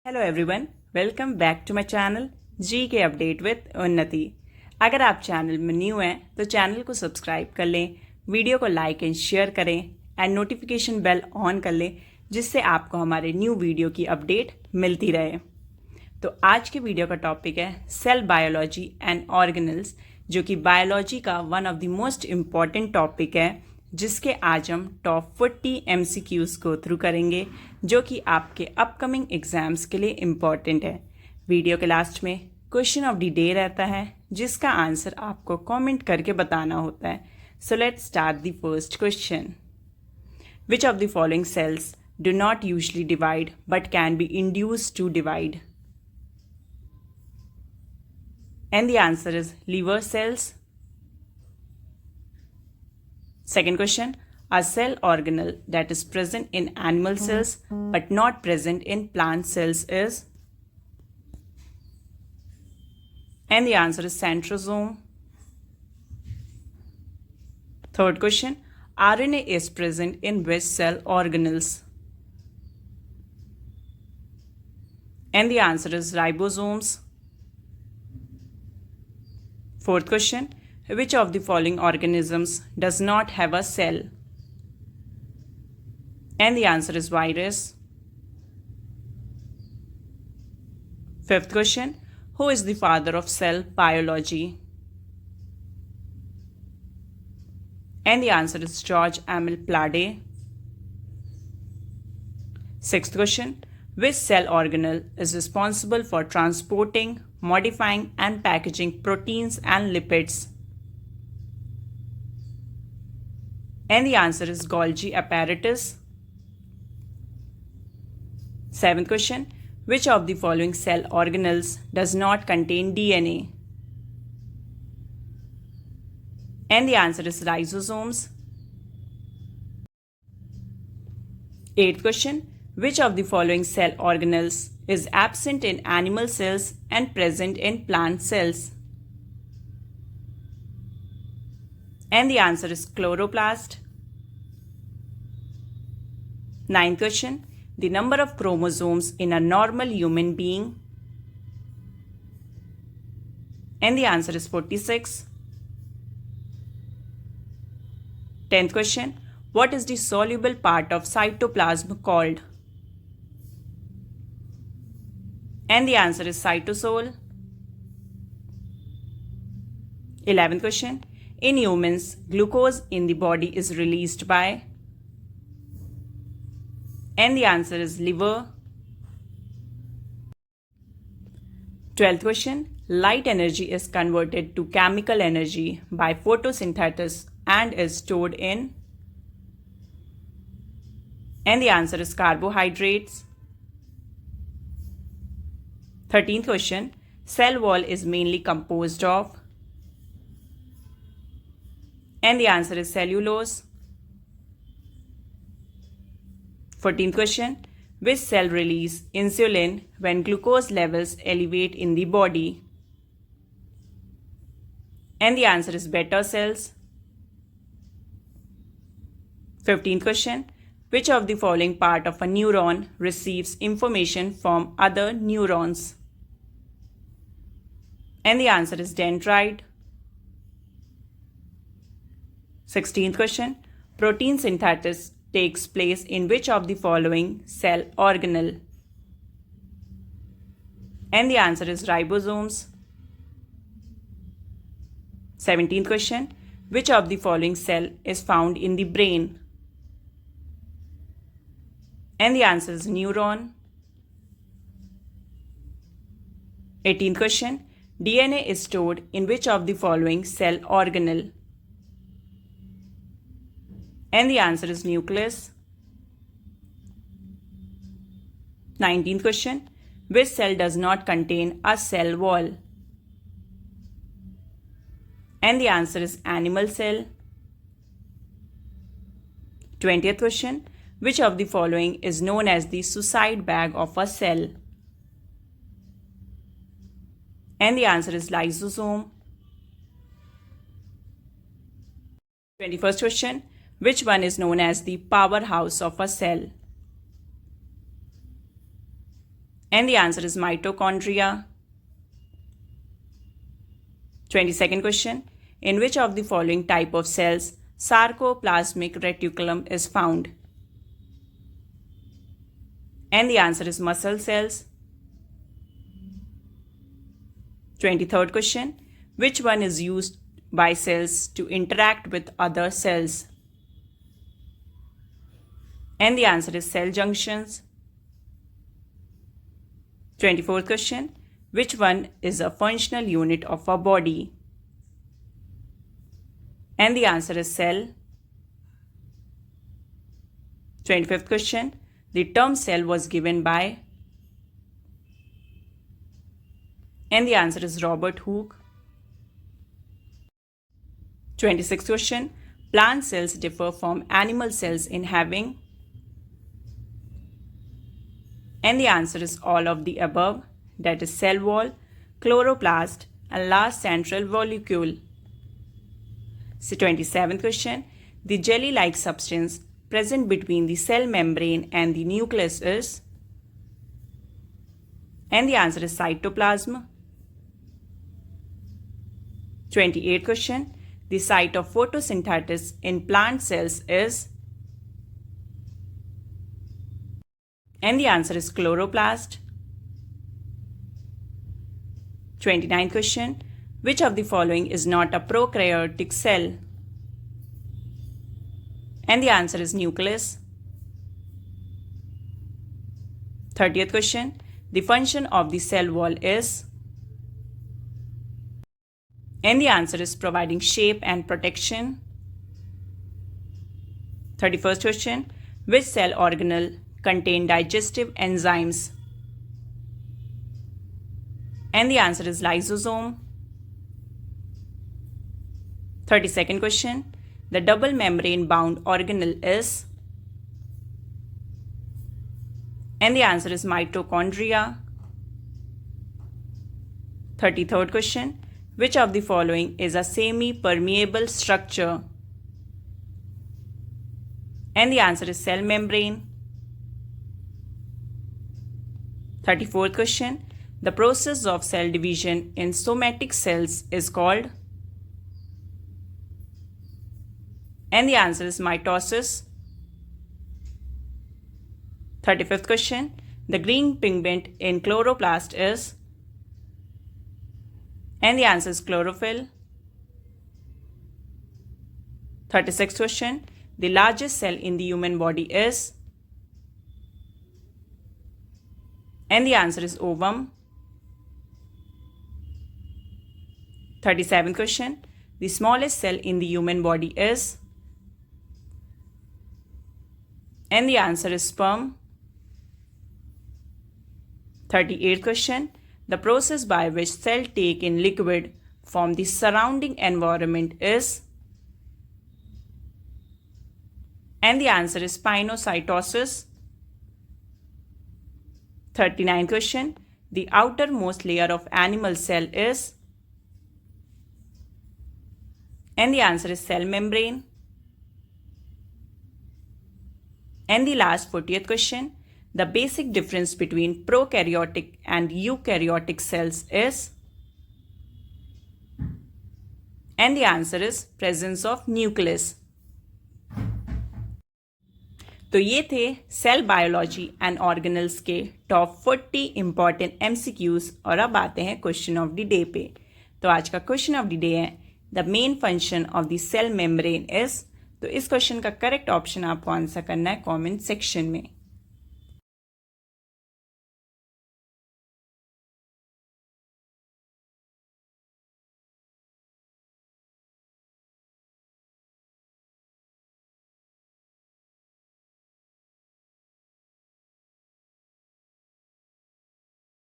Hello everyone, welcome back to my channel G K update with उन्नति। अगर आप channel में न्यू हैं तो चैनल को सब्सक्राइब कर लें, वीडियो को लाइक एंड शेयर करें एंड नोटिफिकेशन बेल ऑन कर लें, जिससे आपको हमारे न्यू वीडियो की अपडेट मिलती रहे। तो आज के वीडियो का टॉपिक है सेल बायोलॉजी एंड ऑर्गेनल्स, जो कि बायोलॉजी का one of the most important topic है, जिसके आज हम टॉप 40 MCQs को थ्रू करेंगे, जो कि आपके अपकमिंग एग्जाम्स के लिए इम्पॉर्टेंट है। वीडियो के लास्ट में क्वेश्चन ऑफ द डे रहता है, जिसका आंसर आपको कमेंट करके बताना होता है। So let's start the first question. Which of the following cells do not usually divide but can be induced to divide? And the answer is liver cells. Second question, a cell organelle that is present in animal cells but not present in plant cells is? And the answer is centrosome. Third question, RNA is present in which cell organelles? And the answer is ribosomes. Fourth question, which of the following organisms does not have a cell? And the answer is virus. Fifth question, who is the father of cell biology? And the answer is George Emil Plade. Sixth question, which cell organelle is responsible for transporting, modifying and packaging proteins and lipids? And the answer is Golgi apparatus. Seventh question, which of the following cell organelles does not contain DNA? And the answer is lysosomes. Eighth question, which of the following cell organelles is absent in animal cells and present in plant cells? And the answer is chloroplast. Ninth question, the number of chromosomes in a normal human being? And the answer is 46. 10th question, what is the soluble part of cytoplasm called? And the answer is cytosol. 11th question, in humans, glucose in the body is released by? And the answer is liver. 12th question, light energy is converted to chemical energy by photosynthesis and is stored in? And the answer is carbohydrates. 13th question, cell wall is mainly composed of? And the answer is cellulose. 14th question, which cell release insulin when glucose levels elevate in the body? And the answer is beta cells. 15th question, which of the following part of a neuron receives information from other neurons? And the answer is dendrite. 16th question, protein synthesis takes place in which of the following cell organelle? And the answer is ribosomes. 17th question, which of the following cell is found in the brain? And the answer is neuron. 18th question, DNA is stored in which of the following cell organelle? And the answer is nucleus. 19th question, which cell does not contain a cell wall? And the answer is animal cell. 20th question, which of the following is known as the suicide bag of a cell? And the answer is lysosome. 21st question, which one is known as the powerhouse of a cell? And the answer is mitochondria. 22nd question. In which of the following type of cells sarcoplasmic reticulum is found? And the answer is muscle cells. 23rd question. Which one is used by cells to interact with other cells? And the answer is cell junctions. 24th question. Which one is a functional unit of a body? And the answer is cell. 25th question. The term cell was given by? And the answer is Robert Hooke. 26th question. Plant cells differ from animal cells in having? And the answer is all of the above, that is cell wall, chloroplast and large central vollecule. So 27th question. The jelly-like substance present between the cell membrane and the nucleus is? And the answer is cytoplasm. 28th question. The site of photosynthesis in plant cells is? And the answer is chloroplast. 29th question. Which of the following is not a prokaryotic cell? And the answer is nucleus. 30th question. The function of the cell wall is? And the answer is providing shape and protection. 31st question. Which cell organelle contain digestive enzymes? And the answer is lysosome. 32nd question. The double membrane bound organelle is? And the answer is mitochondria. 33rd question. Which of the following is a semi-permeable structure? And the answer is cell membrane. 34th question. The process of cell division in somatic cells is called? And the answer is mitosis. 35th question. The green pigment in chloroplast is? And the answer is chlorophyll. 36th question. The largest cell in the human body is? And the answer is ovum. 37th question. The smallest cell in the human body is? And the answer is sperm. 38th question. The process by which cells take in liquid from the surrounding environment is? And the answer is pinocytosis. 39th question. The outermost layer of animal cell is? And the answer is cell membrane. And the last 40th question. The basic difference between prokaryotic and eukaryotic cells is? And the answer is presence of nucleus. तो ये थे cell biology and organelles के top 40 important MCQs और अब आते हैं question of the day पे। तो आज का क्वेश्चन ऑफ द डे है the main function of the cell membrane is. तो इस क्वेश्चन का करेक्ट ऑप्शन आपको आंसर करना है कमेंट सेक्शन में।